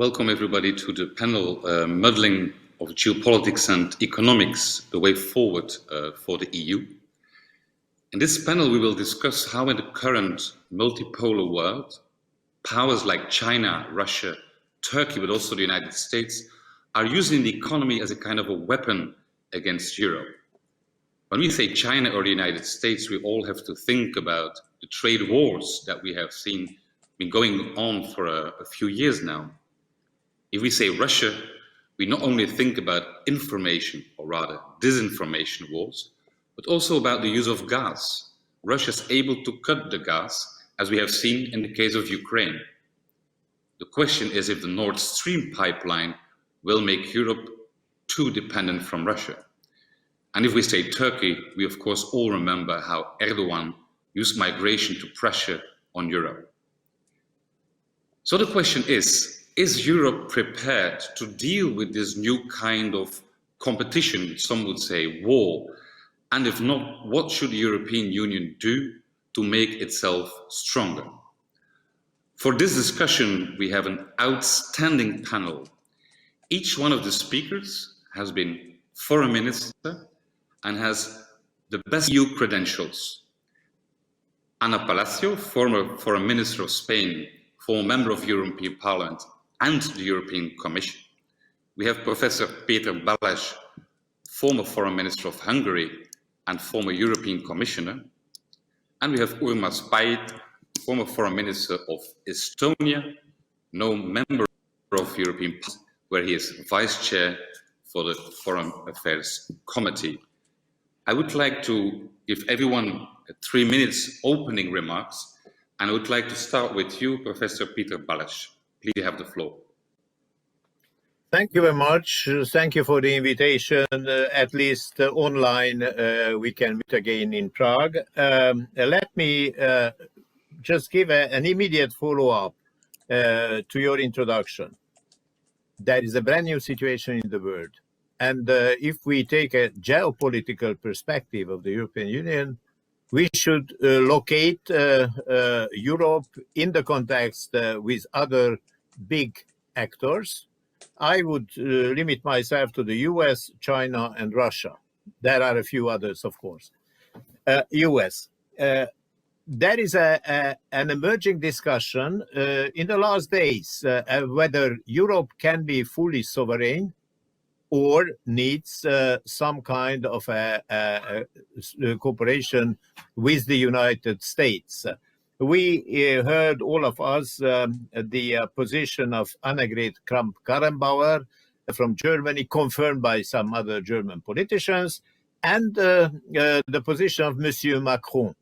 Welcome everybody to the panel Muddling of Geopolitics and Economics, the way forward for the EU. In this panel we will discuss how in the current multipolar world, powers like China, Russia, Turkey, but also the United States are using the economy as a kind of a weapon against Europe. When we say China or the United States, we all have to think about the trade wars that we have seen been going on for a few years now. If we say Russia, we not only think about information, or rather disinformation wars, but also about the use of gas. Russia is able to cut the gas, as we have seen in the case of Ukraine. The question is if the Nord Stream pipeline will make Europe too dependent from Russia. And if we say Turkey, we of course all remember how Erdogan used migration to pressure on Europe. So the question is Europe prepared to deal with this new kind of competition, some would say war? And if not, what should the European Union do to make itself stronger? For this discussion, we have an outstanding panel. Each one of the speakers has been foreign minister and has the best EU credentials. Ana Palacio, former foreign minister of Spain, former member of the European Parliament and the European Commission. We have Professor Peter Balázs, former foreign minister of Hungary and former European Commissioner. And we have Urmas Paet, former foreign minister of Estonia, now member of the European Parliament, where he is vice chair for the Foreign Affairs Committee. I would like to give everyone 3 minutes opening remarks, and I would like to start with you, Professor Peter Balázs. Please, you have the floor. Thank you very much. Thank you for the invitation. At least online, we can meet again in Prague. Let me just give an immediate follow-up to your introduction. There is a brand new situation in the world. And if we take a geopolitical perspective of the European Union, we should locate Europe in the context with other big actors. I would limit myself to the US, China, and Russia. There are a few others, of course. US. There is an emerging discussion in the last days whether Europe can be fully sovereign or needs some kind of a cooperation with the United States. We heard, all of us, the position of Annegret Kramp-Karrenbauer from Germany, confirmed by some other German politicians, and the position of Monsieur Macron.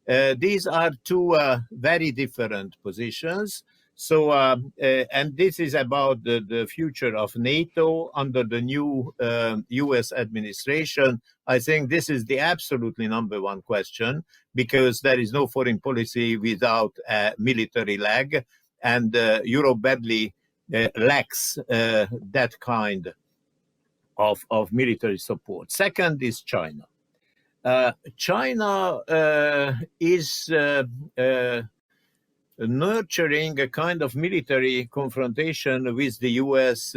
These are two very different positions. So, and this is about the future of NATO under the new US administration. I think this is the absolutely number one question, because there is no foreign policy without a military leg, and Europe badly lacks that kind of military support. Second is China. China is nurturing a kind of military confrontation with the US,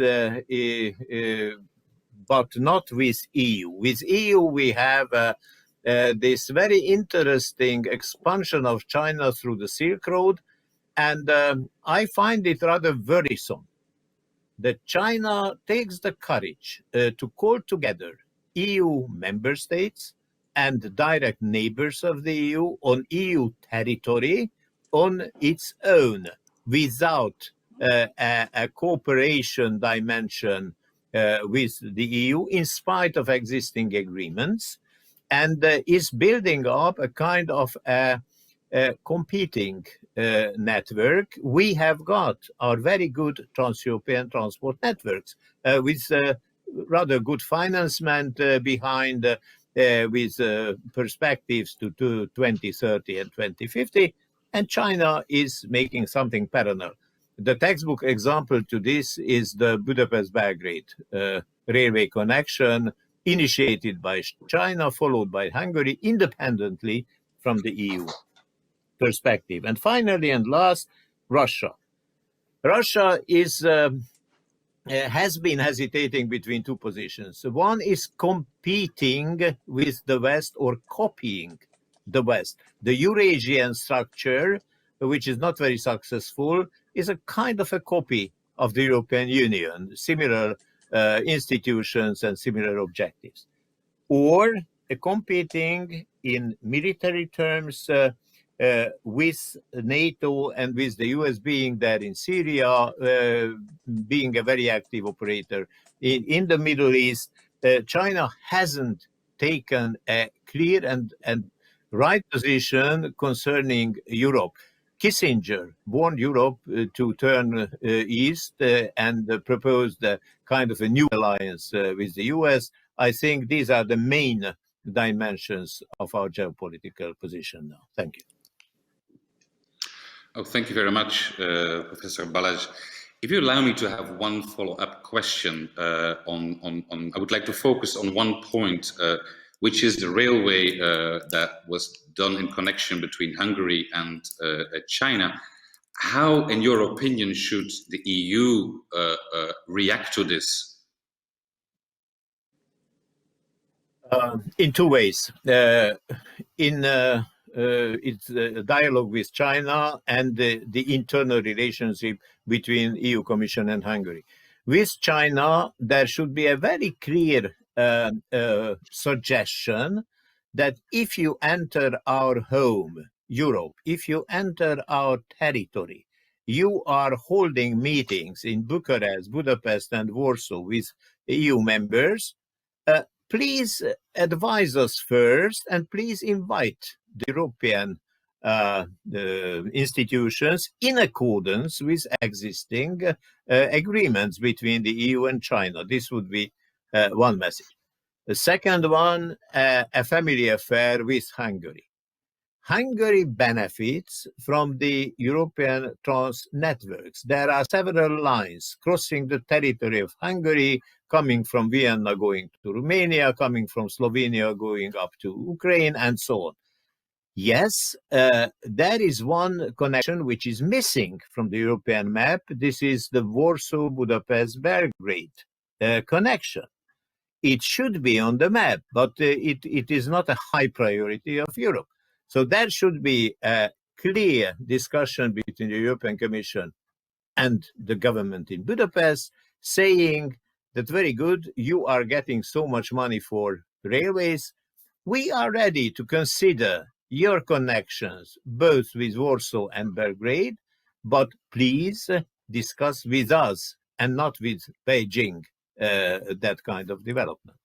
but not with EU. With EU, we have this very interesting expansion of China through the Silk Road, and I find it rather worrisome that China takes the courage to call together EU member states and direct neighbors of the EU on EU territory on its own, without a cooperation dimension with the EU, in spite of existing agreements, and is building up a kind of a competing network. We have got our very good trans-European transport networks with rather good financement behind, with perspectives to 2030 and 2050. And China is making something parallel. The textbook example to this is the Budapest-Belgrade railway connection, initiated by China, followed by Hungary, independently from the EU perspective. And finally and last, Russia. Russia is has been hesitating between two positions. One is competing with the West or copying the West. The Eurasian structure, which is not very successful, is a kind of a copy of the European Union, similar institutions and similar objectives. Or competing in military terms with NATO and with the US being there in Syria, being a very active operator in the Middle East. China hasn't taken a clear and right position concerning Europe. Kissinger warned Europe to turn east and proposed a kind of a new alliance with the US. I think these are the main dimensions of our geopolitical position now. Thank you. Oh, thank you very much, Professor Balázs. If you allow me to have one follow-up question I would like to focus on one point, which is the railway that was done in connection between Hungary and China. How, in your opinion, should the EU react to this? In two ways. In its dialogue with China and the internal relationship between EU Commission and Hungary. With China, there should be a very clear suggestion that if you enter our home, Europe, if you enter our territory, you are holding meetings in Bucharest, Budapest, and Warsaw with EU members. Please advise us first, and please invite the European institutions in accordance with existing agreements between the EU and China. This would be one message. The second one, a family affair with Hungary. Hungary benefits from the European trans networks. There are several lines crossing the territory of Hungary, coming from Vienna going to Romania, coming from Slovenia going up to Ukraine, and so on. Yes, there is one connection which is missing from the European map. This is the Warsaw-Budapest-Belgrade connection. It should be on the map, but it is not a high priority of Europe. So there should be a clear discussion between the European Commission and the government in Budapest, saying that very good, you are getting so much money for railways. We are ready to consider your connections, both with Warsaw and Belgrade, but please discuss with us and not with Beijing that kind of development.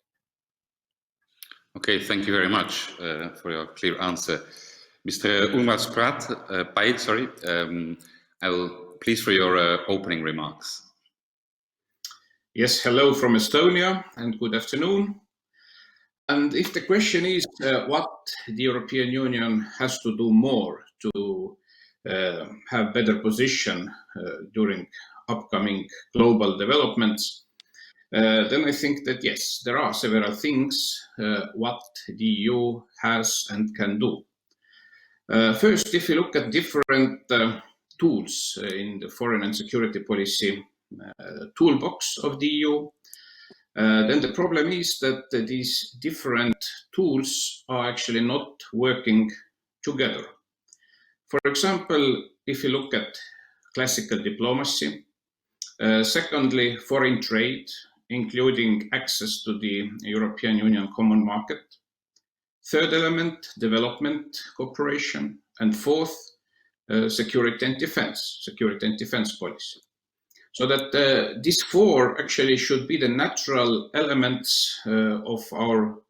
Okay, thank you very much for your clear answer. Mr. Ulmar Pait, I will please for your opening remarks. Yes, hello from Estonia and good afternoon. And if the question is what the European Union has to do more to have better position during upcoming global developments, then I think that yes, there are several things what the EU has and can do. First, if you look at different tools in the foreign and security policy toolbox of the EU, then the problem is that these different tools are actually not working together. For example, if you look at classical diplomacy, secondly, foreign trade, including access to the European Union common market. Third element, development cooperation. And fourth, security and defense policy. So that these four actually should be the natural elements of our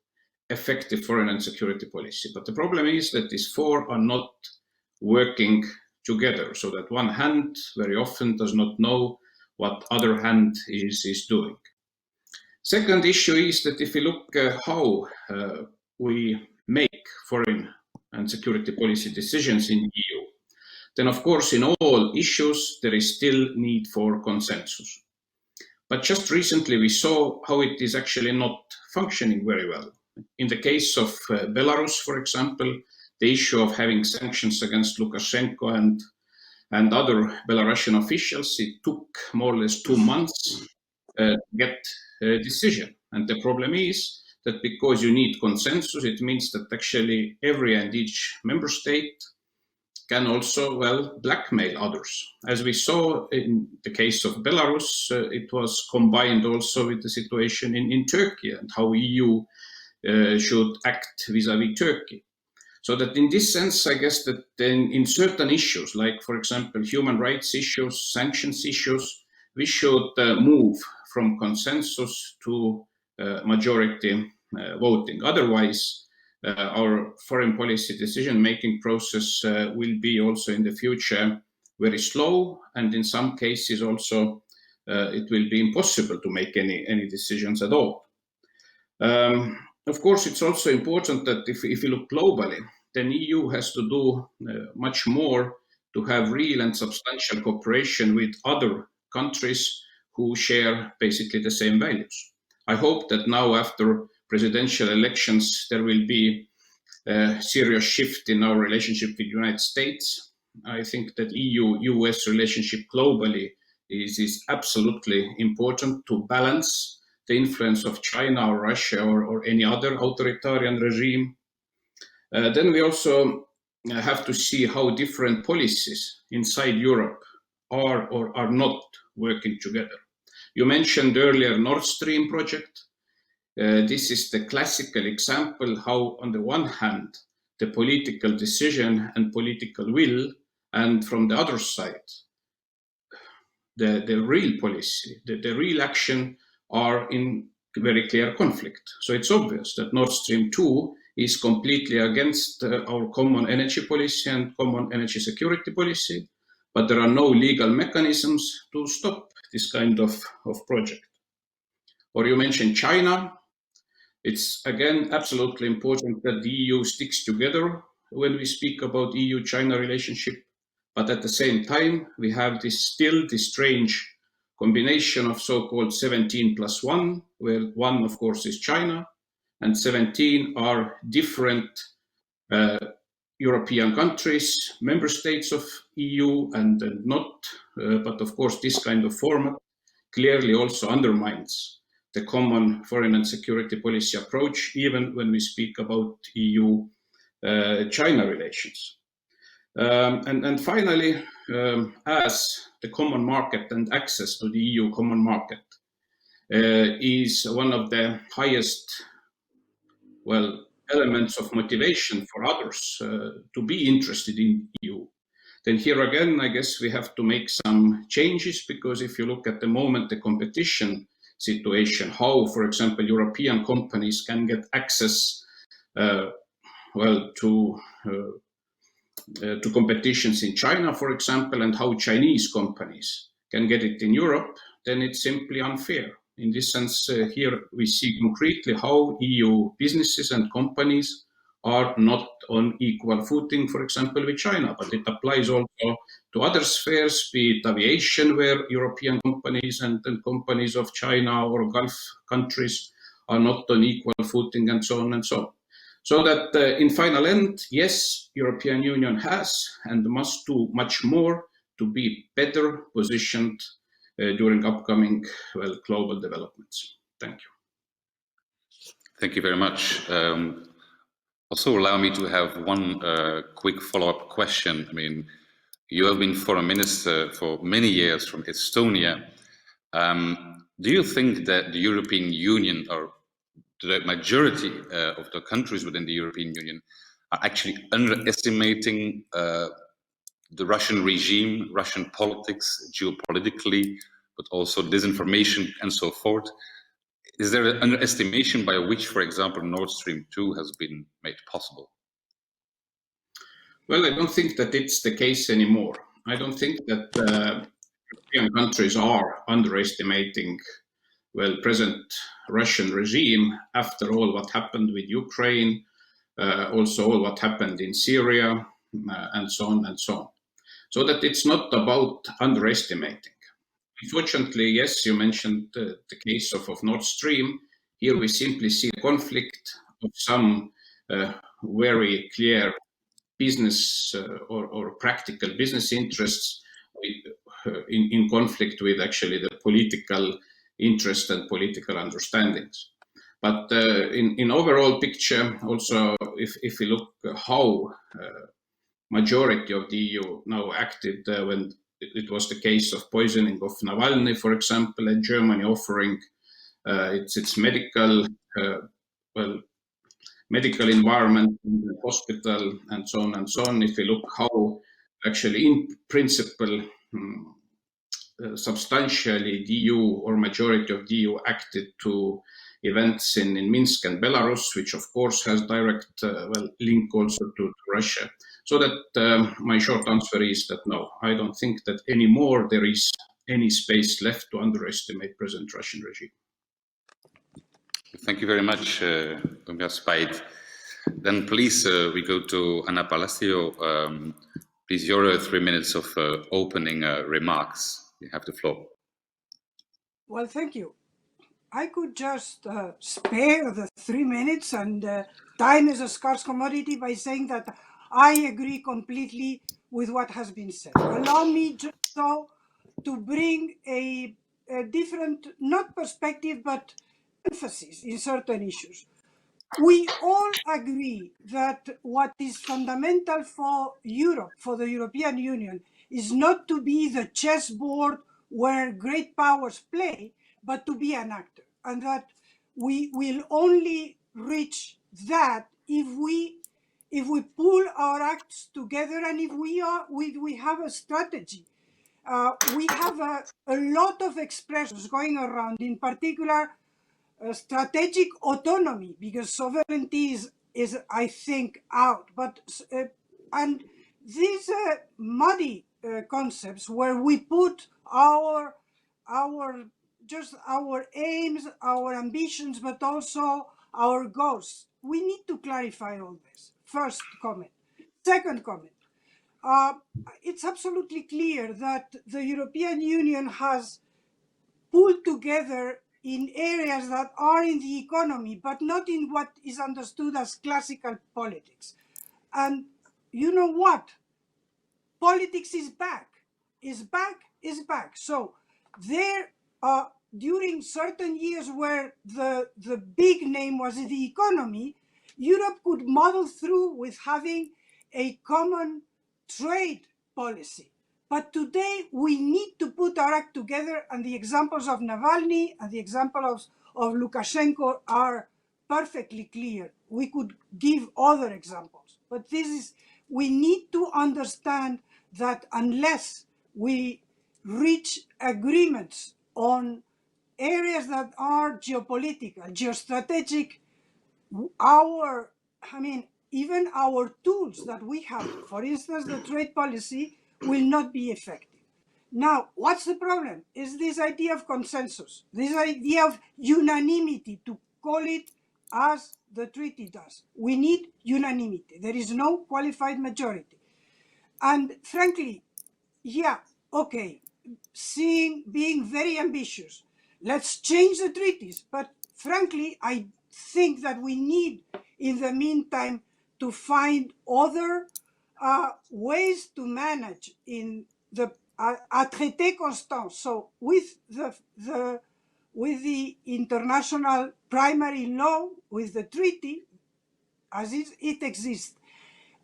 effective foreign and security policy. But the problem is that these four are not working together, so that one hand very often does not know what other hand is doing. Second issue is that if you look how we make foreign and security policy decisions in the EU, then of course in all issues there is still need for consensus. But just recently we saw how it is actually not functioning very well. In the case of Belarus, for example, the issue of having sanctions against Lukashenko and other Belarusian officials, it took more or less 2 months get a decision. And the problem is that because you need consensus, it means that actually every and each member state can also, well, blackmail others. As we saw in the case of Belarus, it was combined also with the situation in Turkey and how EU should act vis-à-vis Turkey. So that in this sense, I guess that then in certain issues, like for example, human rights issues, sanctions issues, we should move from consensus to majority voting. Otherwise, our foreign policy decision-making process will be also in the future very slow, and in some cases also it will be impossible to make any decisions at all. Of course, it's also important that if you look globally, then EU has to do much more to have real and substantial cooperation with other countries who share basically the same values. I hope that now after presidential elections, there will be a serious shift in our relationship with the United States. I think that EU-US relationship globally is absolutely important to balance the influence of China or Russia or any other authoritarian regime. Then we also have to see how different policies inside Europe are or are not working together. You mentioned earlier Nord Stream project. This is the classical example how, on the one hand, the political decision and political will, and from the other side, the real policy, the real action are in very clear conflict. So it's obvious that Nord Stream 2 is completely against our common energy policy and common energy security policy, but there are no legal mechanisms to stop this kind of project. Or you mentioned China. It's again absolutely important that the EU sticks together when we speak about EU-China relationship, but at the same time we have this strange combination of so-called 17+1, where one of course is China, and 17 are different European countries, member states of EU and not, but of course this kind of format clearly also undermines the common foreign and security policy approach, even when we speak about EU-China relations. And finally, as the common market and access to the EU common market is one of the highest, well, elements of motivation for others to be interested in EU, then here again, I guess we have to make some changes, because if you look at the moment, the competition situation, how, for example, European companies can get access, to competitions in China, for example, and how Chinese companies can get it in Europe, then it's simply unfair. In this sense, here we see concretely how EU businesses and companies are not on equal footing, for example, with China, but it applies also to other spheres, be it aviation, where European companies and companies of China or Gulf countries are not on equal footing, and so on and so on. So that in final end, yes, European Union has and must do much more to be better positioned during upcoming, global developments. Thank you. Thank you very much. Also allow me to have one quick follow-up question. I mean, you have been foreign minister for many years from Estonia. Do you think that the European Union, or the majority of the countries within the European Union, are actually underestimating the Russian regime, Russian politics, geopolitically, but also disinformation and so forth? Is there an underestimation by which, for example, Nord Stream 2 has been made possible? Well, I don't think that it's the case anymore. I don't think that European countries are underestimating, present Russian regime after all what happened with Ukraine, also all what happened in Syria, and so on and so on. So that it's not about underestimating. Unfortunately, yes, you mentioned the case of Nord Stream. Here we simply see a conflict of some very clear business or practical business interests in conflict with actually the political interest and political understandings. But in overall picture, also, if we look how majority of the EU now acted when it was the case of poisoning of Navalny, for example, and Germany offering its medical medical environment in the hospital and so on and so on. If we look how actually in principle substantially the EU or majority of the EU acted to events in Minsk and Belarus, which of course has direct link also to Russia. So that my short answer is that no, I don't think that anymore there is any space left to underestimate present Russian regime. Thank you very much, Spide. Then please, we go to Ana Palacio. Please, your 3 minutes of opening remarks. You have the floor. Well, thank you. I could just spare the 3 minutes, and time is a scarce commodity, by saying that I agree completely with what has been said. Allow me just so to bring a different, not perspective, but emphasis in certain issues. We all agree that what is fundamental for Europe, for the European Union, is not to be the chessboard where great powers play, but to be an actor. And that we will only reach that if we pull our acts together and if we have a strategy. We have a lot of expressions going around, in particular, strategic autonomy, because sovereignty is I think out. But and these muddy concepts where we put our aims, our ambitions, but also our goals. We need to clarify all this. First comment. Second comment. It's absolutely clear that the European Union has pulled together in areas that are in the economy, but not in what is understood as classical politics. And you know what? Politics is back. Is back. So there during certain years where the big name was in the economy, Europe could muddle through with having a common trade policy. But today we need to put our act together, and the examples of Navalny and the example of Lukashenko are perfectly clear. We could give other examples, but we need to understand that unless we reach agreements on areas that are geopolitical, geostrategic, even our tools that we have, for instance, the trade policy, will not be effective. Now, what's the problem? Is this idea of consensus, this idea of unanimity, to call it as the treaty does. We need unanimity. There is no qualified majority. And frankly, yeah, okay, being very ambitious, let's change the treaties. But frankly, I think that we need, in the meantime, to find other ways to manage in the à traité constant. So with the international primary law, with the treaty as it exists,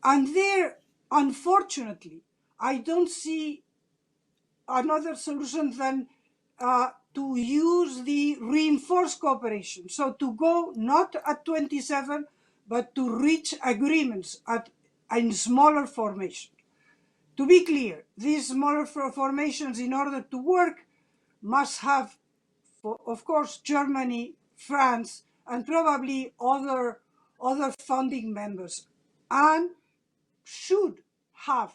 and there, unfortunately, I don't see another solution than to use the reinforced cooperation. So to go not at 27, but to reach agreements in smaller formations. To be clear, these smaller formations, in order to work, must have, of course, Germany, France, and probably other founding members, and should have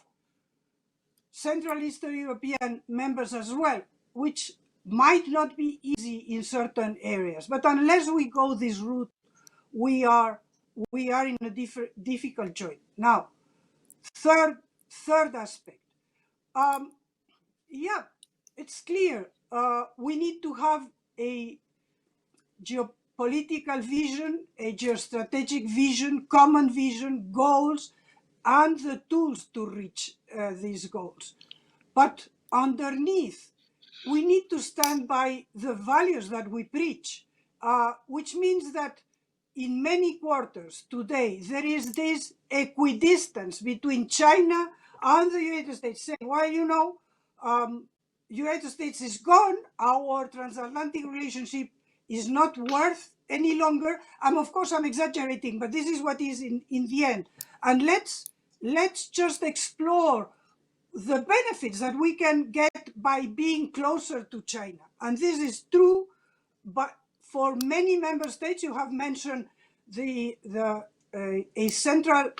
Central Eastern European members as well, which might not be easy in certain areas. But unless we go this route, we are in a difficult joint. Now, third aspect. Yeah, it's clear. We need to have a geopolitical vision, a geostrategic vision, common vision, goals, and the tools to reach these goals. But underneath, we need to stand by the values that we preach, which means that in many quarters today, there is this equidistance between China and the United States, saying, well, you know, United States is gone, our transatlantic relationship is not worth any longer. And of course, I'm exaggerating, but this is what is in the end. And let's just explore the benefits that we can get by being closer to China. And this is true, but for many member states, you have mentioned a central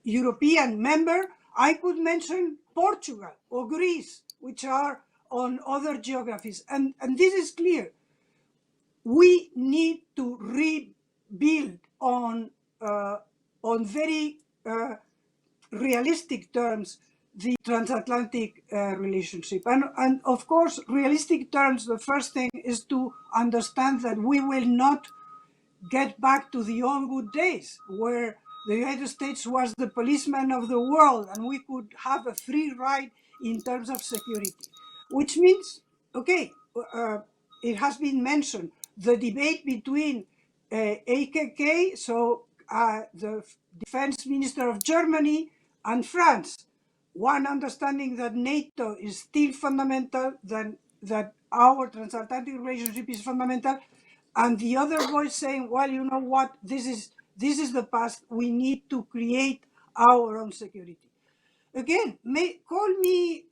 European member. I could mention Portugal or Greece, which are on other geographies. And this is clear. We need to rebuild on very realistic terms the transatlantic relationship. And of course, realistic terms, the first thing is to understand that we will not get back to the old good days where the United States was the policeman of the world and we could have a free ride in terms of security. Which means, okay, it has been mentioned, the debate between AKK, so the defense minister of Germany, and France. One understanding that NATO is still fundamental, that our transatlantic relationship is fundamental, and the other voice saying, well, you know what, this is the past, we need to create our own security. Again, call me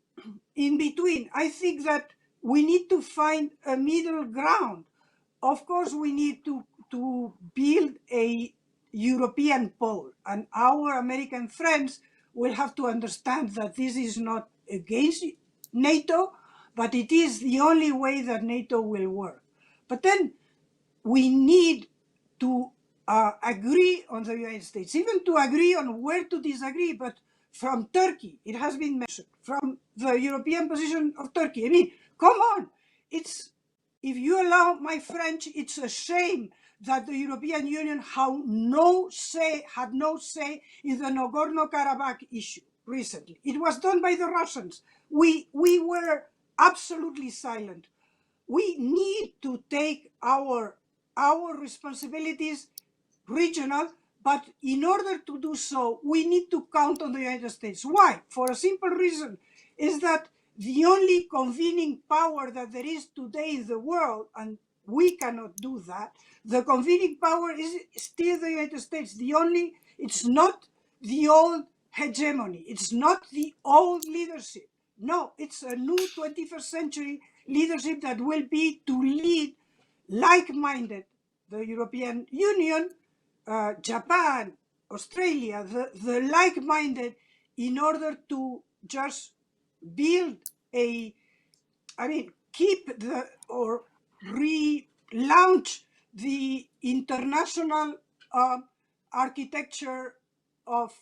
in between. I think that we need to find a middle ground. Of course, we need to build a European pole, and our American friends will have to understand that this is not against NATO, but it is the only way that NATO will work. But then we need to agree on the United States, even to agree on where to disagree, but from Turkey, it has been mentioned, from the European position of Turkey. I mean, come on, if you allow my French, it's a shame that the European Union had no say in the Nagorno-Karabakh issue recently. It was done by the Russians. We were absolutely silent. We need to take our responsibilities regional, but in order to do so, we need to count on the United States. Why? For a simple reason, is that the only convening power that there is today in the world, and we cannot do that, the convening power is still the United States. It's not the old hegemony. It's not the old leadership. No, it's a new 21st century leadership that will be to lead like-minded, the European Union, Japan, Australia, the like-minded, in order to just build keep or relaunch the international architecture of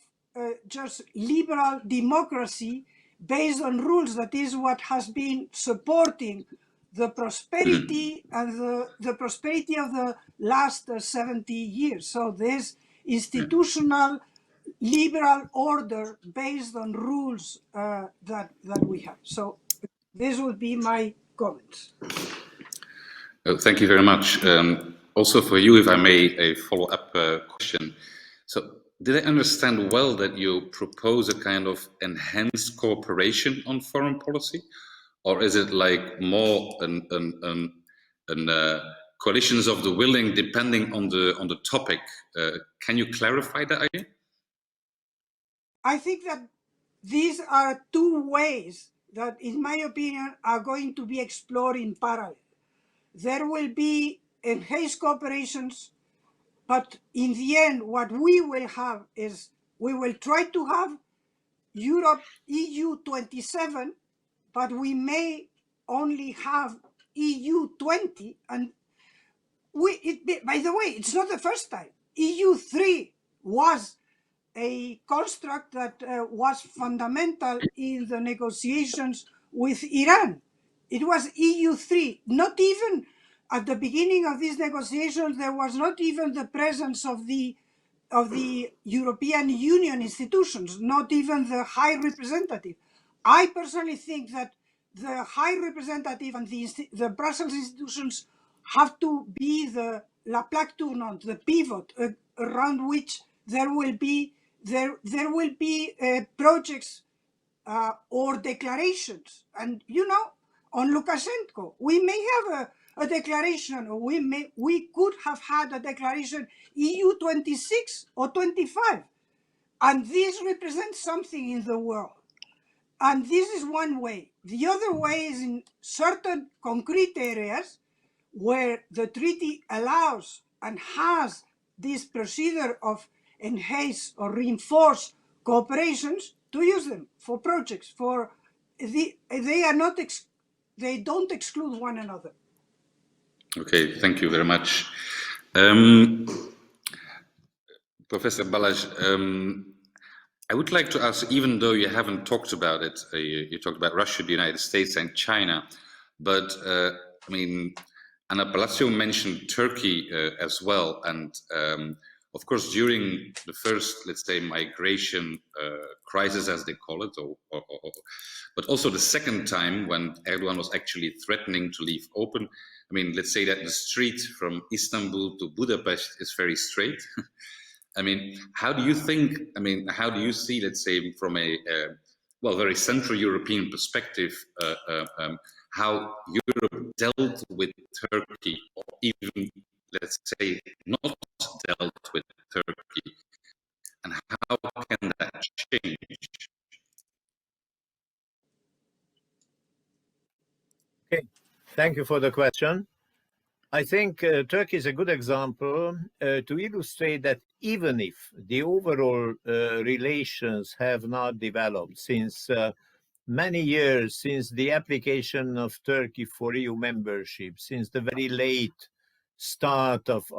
just liberal democracy based on rules. That is what has been supporting the prosperity and the prosperity of the last 70 years. So this institutional liberal order based on rules that we have. So this would be my comments. Thank you very much. Also for you, if I may, a follow-up question. So did I understand well that you propose a kind of enhanced cooperation on foreign policy? Or is it like more coalitions of the willing, depending on the topic? Can you clarify that idea? I think that these are two ways that, in my opinion, are going to be explored in parallel. There will be enhanced cooperations, but in the end, what we will have is we will try to have Europe, EU 27, but we may only have EU 20. And by the way, it's not the first time. EU 3 was a construct that was fundamental in the negotiations with Iran. It was EU 3. Not even at the beginning of these negotiations, there was not even the presence of the European Union institutions, not even the High Representative. I personally think that the High Representative and the Brussels institutions have to be the la plaque tournante, the pivot around which there will be projects or declarations. And on Lukashenko, we may have a declaration, or we could have had a declaration EU 26 or 25, and this represents something in the world. And this is one way. The other way is in certain concrete areas where the treaty allows and has this procedure of enhance or reinforce cooperations, to use them for projects. They don't exclude one another. Okay, thank you very much. Professor Balázs, I would like to ask, even though you haven't talked about it, you talked about Russia, the United States and China, but I mean, Anna Palacio mentioned Turkey as well. And of course, during the first, let's say, migration crisis, as they call it, but also the second time when Erdogan was actually threatening to leave open. I mean, let's say that the street from Istanbul to Budapest is very straight. I mean, how do you think, I mean, how do you see, let's say, from a, well, very Central European perspective, how Europe dealt with Turkey, or even, let's say, not dealt with Turkey, and how can that change? Okay, thank you for the question. I think Turkey is a good example to illustrate that even if the overall relations have not developed since many years, since the application of Turkey for EU membership, since the very late start of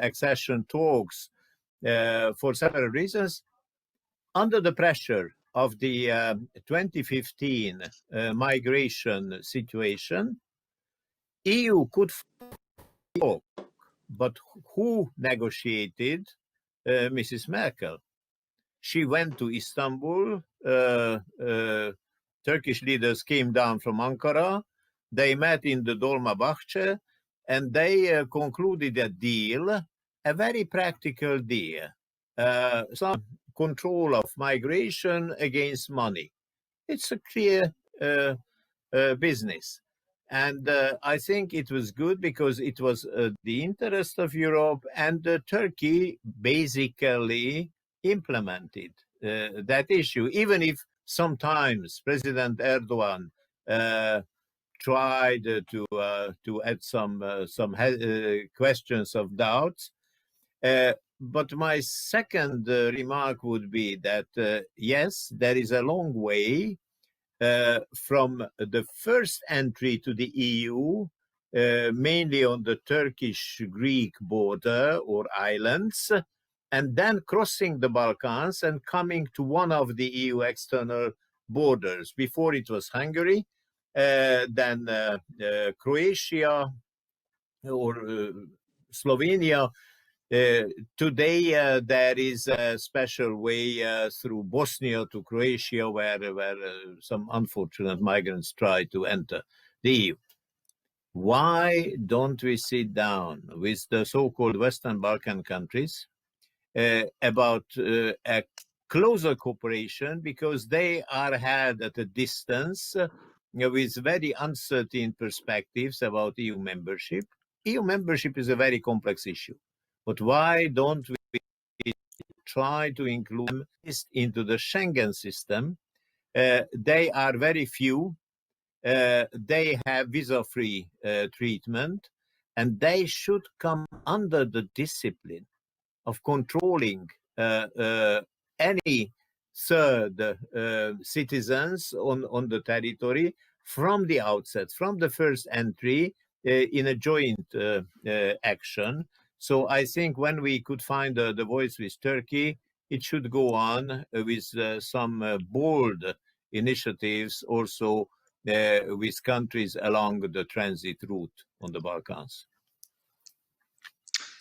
accession talks, for several reasons, under the pressure of the 2015 migration situation, EU could talk, but who negotiated? Mrs. Merkel. She went to Istanbul. Turkish leaders came down from Ankara. They met in the Dolmabahce, and they concluded a deal, a very practical deal. Some control of migration against money. It's a clear business. And I think it was good because it was the interest of Europe, and Turkey basically implemented that issue, even if sometimes President Erdogan tried to add some questions of doubts. But my second remark would be that, yes, there is a long way from the first entry to the EU, mainly on the Turkish-Greek border or islands, and then crossing the Balkans and coming to one of the EU external borders. Before it was Hungary, then Croatia or Slovenia. Today, there is a special way through Bosnia to Croatia, where some unfortunate migrants try to enter the EU. Why don't we sit down with the so-called Western Balkan countries about a closer cooperation, because they are held at a distance with very uncertain perspectives about EU membership. EU membership is a very complex issue. But why don't we try to include them into the Schengen system? They are very few. They have visa-free treatment, and they should come under the discipline of controlling any third citizens on the territory from the outset, from the first entry, in a joint action. So I think when we could find the voice with Turkey, it should go on with some bold initiatives also with countries along the transit route on the Balkans.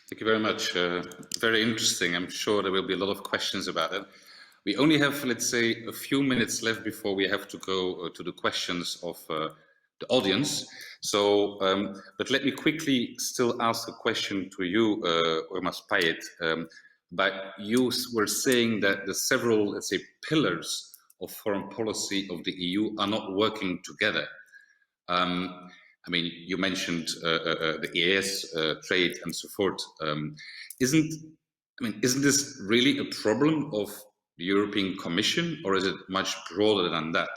Thank you very much. Very interesting. I'm sure there will be a lot of questions about it. We only have, let's say, a few minutes left before we have to go to the questions of the audience. So, but let me quickly still ask a question to you, Urmas Payet. But you were saying that the several, let's say, pillars of foreign policy of the EU are not working together. I mean, you mentioned the EAS, trade, and so forth. Isn't this really a problem of the European Commission, or is it much broader than that?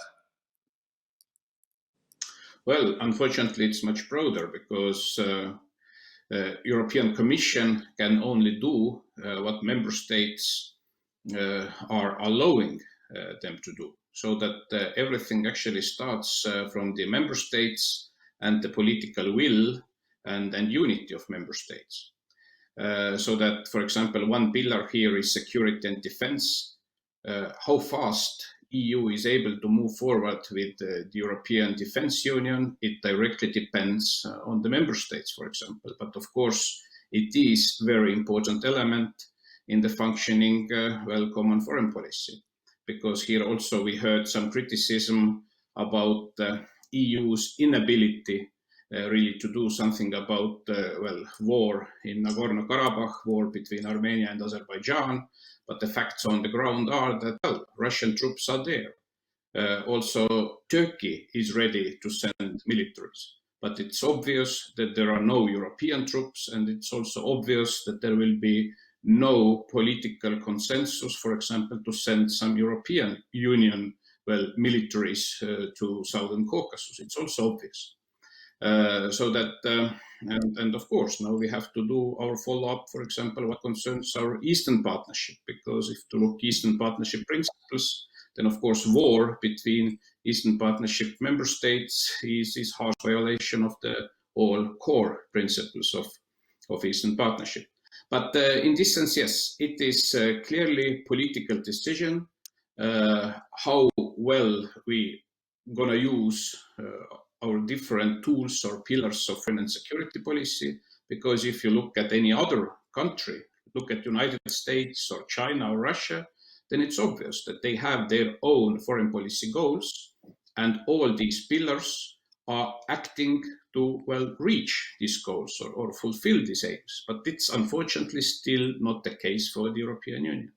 Well, unfortunately, it's much broader because European Commission can only do what member states are allowing them to do. So that everything actually starts from the member states and the political will and unity of member states. So that, for example, one pillar here is security and defense. How fast EU is able to move forward with the European Defence Union, it directly depends on the member states, for example. But of course, it is a very important element in the functioning, common foreign policy. Because here also we heard some criticism about the EU's inability really to do something about war in Nagorno-Karabakh, war between Armenia and Azerbaijan. But the facts on the ground are that, well, Russian troops are there. Also, Turkey is ready to send militaries. But it's obvious that there are no European troops, and it's also obvious that there will be no political consensus, for example, to send some European Union militaries to Southern Caucasus. It's also obvious. So that, and of course, now we have to do our follow-up, for example, what concerns our Eastern Partnership, because if to look Eastern Partnership principles, then of course war between Eastern Partnership member states is harsh violation of the all core principles of Eastern Partnership. But in this sense, yes, it is clearly political decision how well we gonna use our different tools or pillars of foreign and security policy. Because if you look at any other country, look at United States or China or Russia, then it's obvious that they have their own foreign policy goals, and all these pillars are acting to reach these goals or fulfill these aims. But it's unfortunately still not the case for the European Union.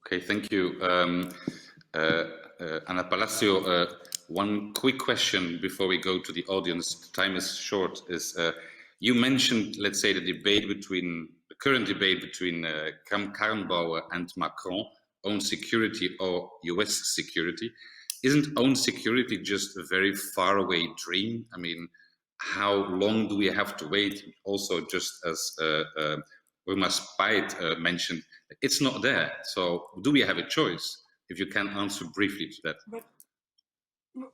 Okay, thank you. Ana Palacio, one quick question before we go to the audience. The time is short. You mentioned, let's say, the current debate between Kramp-Karrenbauer and Macron, own security or US security. Isn't own security just a very far away dream? I mean, how long do we have to wait? Also, just as Urmas Payet mentioned, it's not there. So do we have a choice? If you can answer briefly to that. But,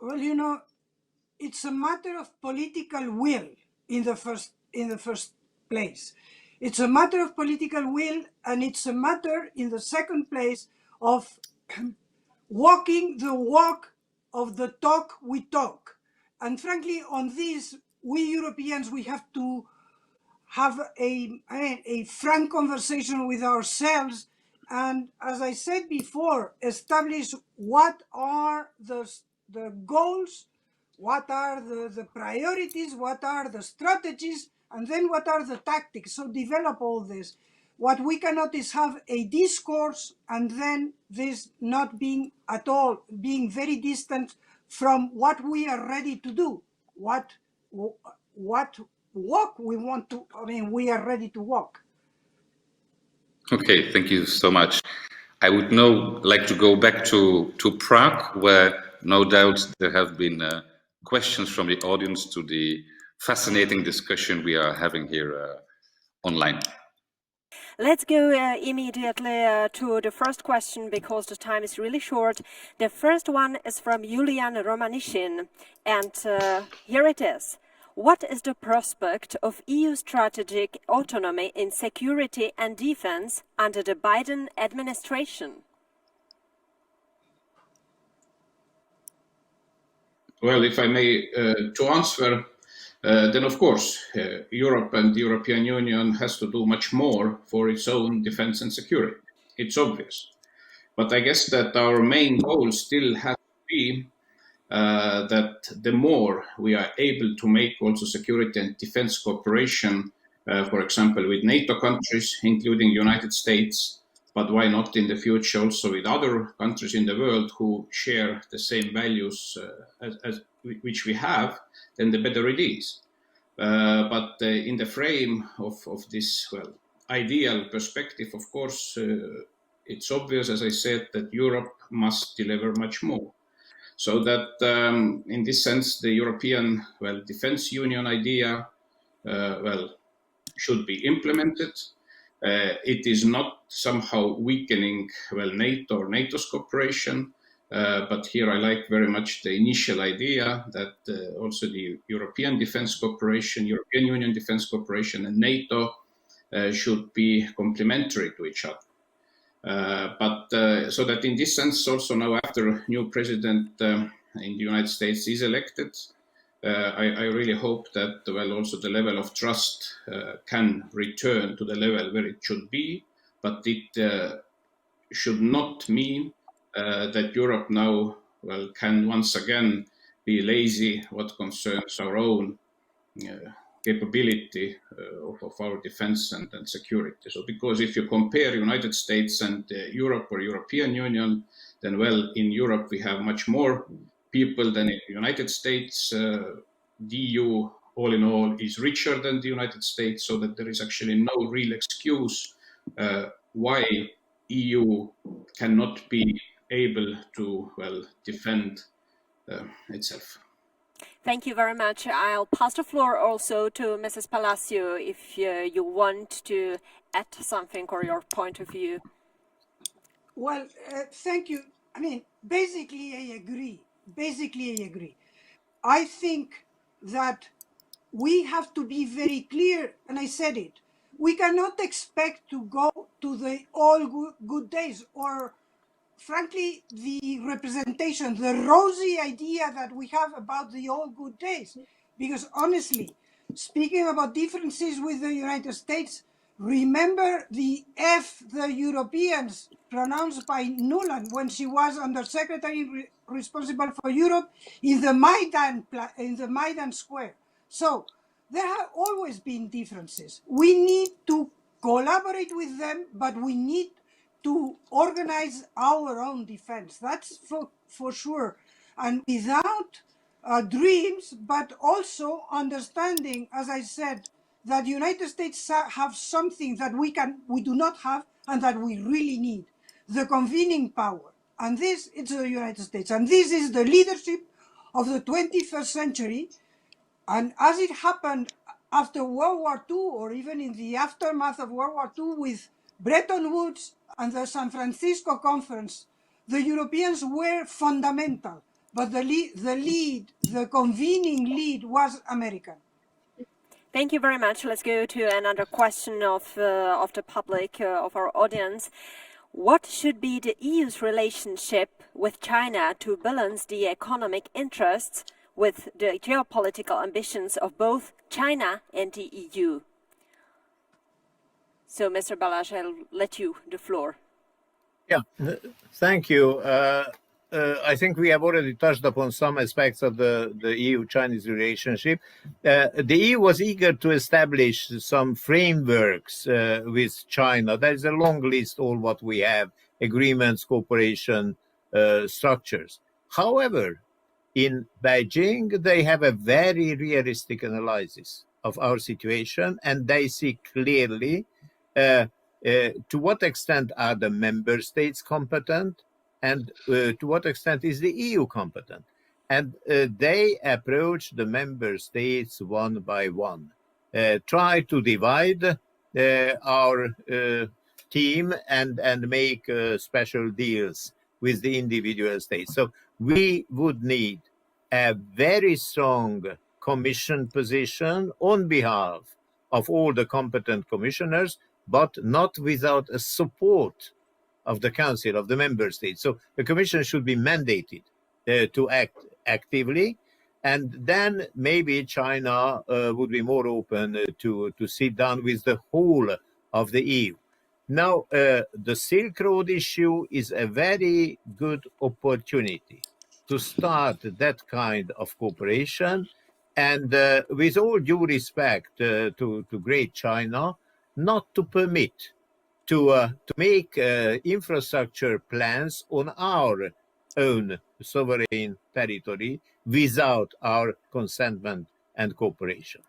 well, you know, it's a matter of political will in the first place. It's a matter of political will, and it's a matter in the second place of walking the walk of the talk we talk. And frankly, on this, we Europeans, we have to have a frank conversation with ourselves, and as I said before, establish what are the goals, what are the priorities, what are the strategies, and then what are the tactics. So develop all this. What we cannot is have a discourse and then this not being at all, being very distant from what we are ready to do, what walk we want to, we are ready to walk. Okay, thank you so much. I would now like to go back to Prague, where no doubt there have been questions from the audience to the fascinating discussion we are having here online. Let's go immediately to the first question, because the time is really short. The first one is from Julian Romanishin, and here it is. What is the prospect of EU strategic autonomy in security and defense under the Biden administration? Well, if I may, to answer, then of course, Europe and the European Union has to do much more for its own defense and security. It's obvious. But I guess that our main goal still has to be that the more we are able to make also security and defense cooperation, for example, with NATO countries, including United States, but why not in the future also with other countries in the world who share the same values as which we have, then the better it is. But in the frame of this, well, ideal perspective, of course, it's obvious, as I said, that Europe must deliver much more. So that in this sense, the European, well, defense union idea, well, should be implemented. It is not somehow weakening, well, NATO or NATO's cooperation. But here I like very much the initial idea that also the European Defence Cooperation, European Union Defence Cooperation and NATO should be complementary to each other. So that in this sense also now after new president in the United States is elected, I really hope that, well, also the level of trust can return to the level where it should be, but it should not mean that Europe now, well, can once again be lazy what concerns our own capability of our defense and security. So because if you compare United States and Europe or European Union, then, well, in Europe we have much more people than in the United States. The EU, all in all, is richer than the United States, so that there is actually no real excuse why EU cannot be able to, well, defend itself. Thank you very much. I'll pass the floor also to Mrs. Palacio if you want to add something or your point of view. Well, thank you. I mean, basically, I agree. I think that we have to be very clear, and I said it. We cannot expect to go to the all good days, or frankly, the representation, the rosy idea that we have about the all good days. Because honestly, speaking about differences with the United States, remember the Europeans pronounced by Nuland when she was Undersecretary responsible for Europe in the Maidan Square. So there have always been differences. We need to collaborate with them, but we need to organize our own defense. That's for sure. And without dreams, but also understanding, as I said, that the United States have something that we do not have and that we really need, the convening power. And this is the United States. And this is the leadership of the 21st century. And as it happened after World War II, or even in the aftermath of World War II with Bretton Woods and the San Francisco Conference, the Europeans were fundamental, but the convening lead was American. Thank you very much. Let's go to another question of the public, of our audience. What should be the EU's relationship with China to balance the economic interests with the geopolitical ambitions of both China and the EU? So, Mr. Balázs, I'll let you the floor. Yeah, thank you. I think we have already touched upon some aspects of the EU-Chinese relationship. The EU was eager to establish some frameworks with China. There is a long list, all what we have, agreements, cooperation, structures. However, in Beijing, they have a very realistic analysis of our situation, and they see clearly to what extent are the member states competent, and to what extent is the EU competent. And they approach the member states one by one, try to divide our team and make special deals with the individual states. So we would need a very strong Commission position on behalf of all the competent commissioners, but not without a support of the Council, of the Member States. So the Commission should be mandated to act actively, and then maybe China would be more open to sit down with the whole of the EU. Now, the Silk Road issue is a very good opportunity to start that kind of cooperation. And with all due respect to Great China, not to permit to make infrastructure plans on our own sovereign territory without our consentment and cooperation.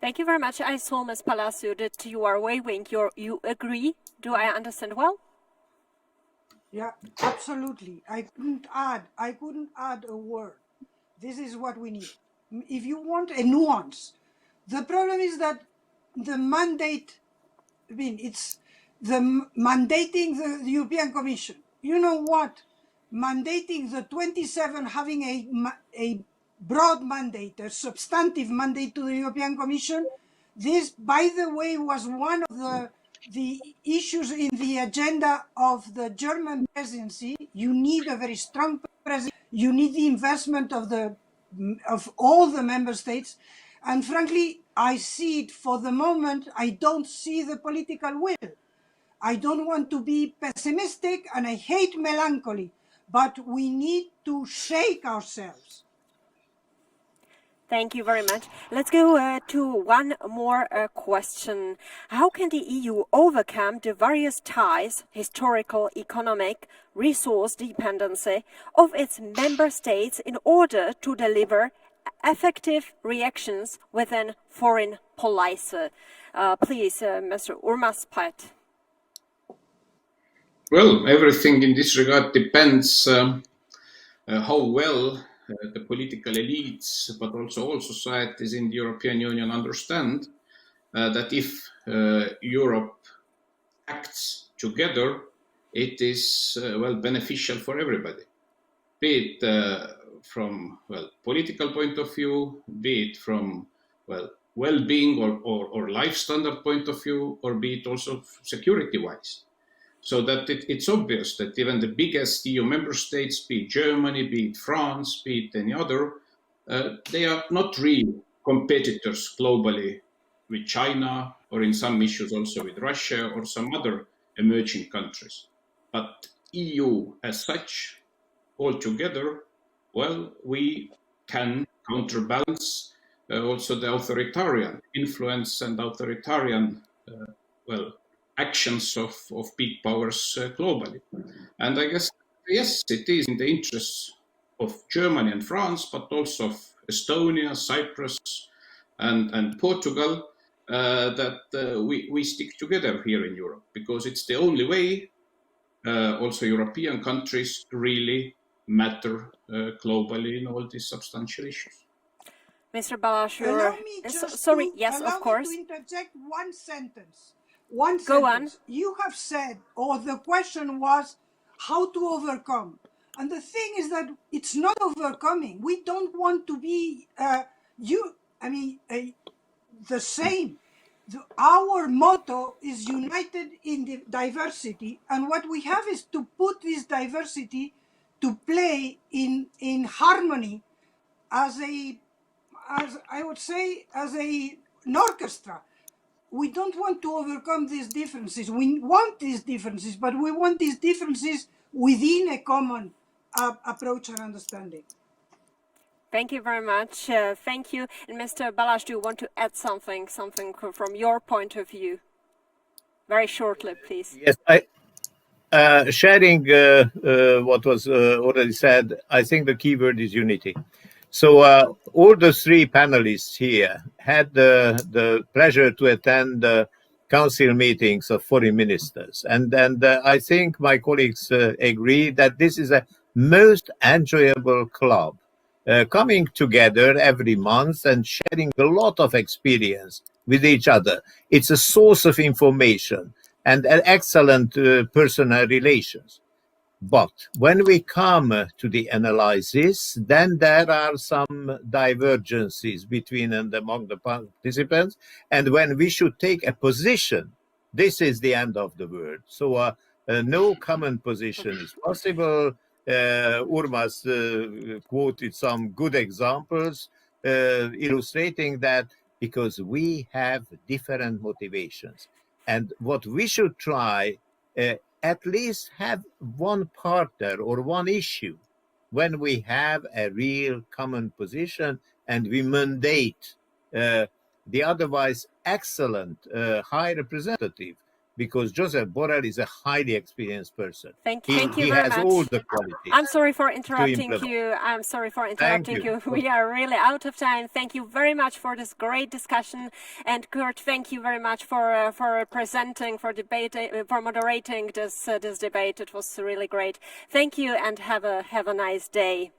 Thank you very much. I saw, Ms. Palacio, that you are waving. You agree? Do I understand well? Yeah, absolutely. I couldn't add a word. This is what we need. If you want a nuance, the problem is that the mandate, it's the mandating the European Commission. You know what? Mandating the 27, having a broad mandate, a substantive mandate to the European Commission. This, by the way, was one of the issues in the agenda of the German presidency. You need a very strong presidency. You need the investment of all the member states. And frankly, I see it for the moment. I don't see the political will. I don't want to be pessimistic and I hate melancholy, but we need to shake ourselves. Thank you very much. Let's go to one more question. How can the EU overcome the various ties, historical, economic, resource dependency of its member states in order to deliver effective reactions within foreign policy? Please, Mr. Urmas-Paet. Well, everything in this regard depends how well the political elites, but also all societies in the European Union understand that if Europe acts together, it is beneficial for everybody, be it from political point of view, be it from well-being or life standard point of view, or be it also security-wise. So that it's obvious that even the biggest EU member states, be it Germany, be it France, be it any other, they are not real competitors globally with China, or in some issues also with Russia or some other emerging countries. But EU as such, altogether, we can counterbalance also the authoritarian influence and authoritarian actions of big powers globally. And I guess, yes, it is in the interests of Germany and France, but also of Estonia, Cyprus, and Portugal, that we stick together here in Europe, because it's the only way also European countries really matter globally in all these substantial issues. Mr. Balash, Allow me just sorry, to, yes, of course. to interject one sentence. Go on. You have said, or the question was, how to overcome. And the thing is that it's not overcoming. We don't want to be the same. Our motto is united in the diversity, and what we have is to put this diversity to play in harmony as I would say, as an orchestra. We don't want to overcome these differences. We want these differences, but we want these differences within a common approach and understanding. Thank you very much. Thank you. And Mr. Balash, do you want to add something from your point of view? Very shortly, please. Yes, sharing what was already said, I think the key word is unity. So all the three panelists here had the pleasure to attend the council meetings of foreign ministers. And I think my colleagues agree that this is a most enjoyable club, coming together every month and sharing a lot of experience with each other. It's a source of information and an excellent personal relations. But when we come to the analysis, then there are some divergences between and among the participants. And when we should take a position, this is the end of the word. So no common position is possible. Urmas quoted some good examples illustrating that, because we have different motivations. And what we should try, at least have one partner or one issue when we have a real common position and we mandate the otherwise excellent High Representative, because Josep Borrell is a highly experienced person. Thank He you very has much. all the qualities. I'm sorry for interrupting implement. you. I'm sorry for Thank interrupting you. you. We are really out of time. Thank you very much for this great discussion. And Kurt, thank you very much for presenting, for debating, for moderating this debate. It was really great. Thank you, and have a nice day.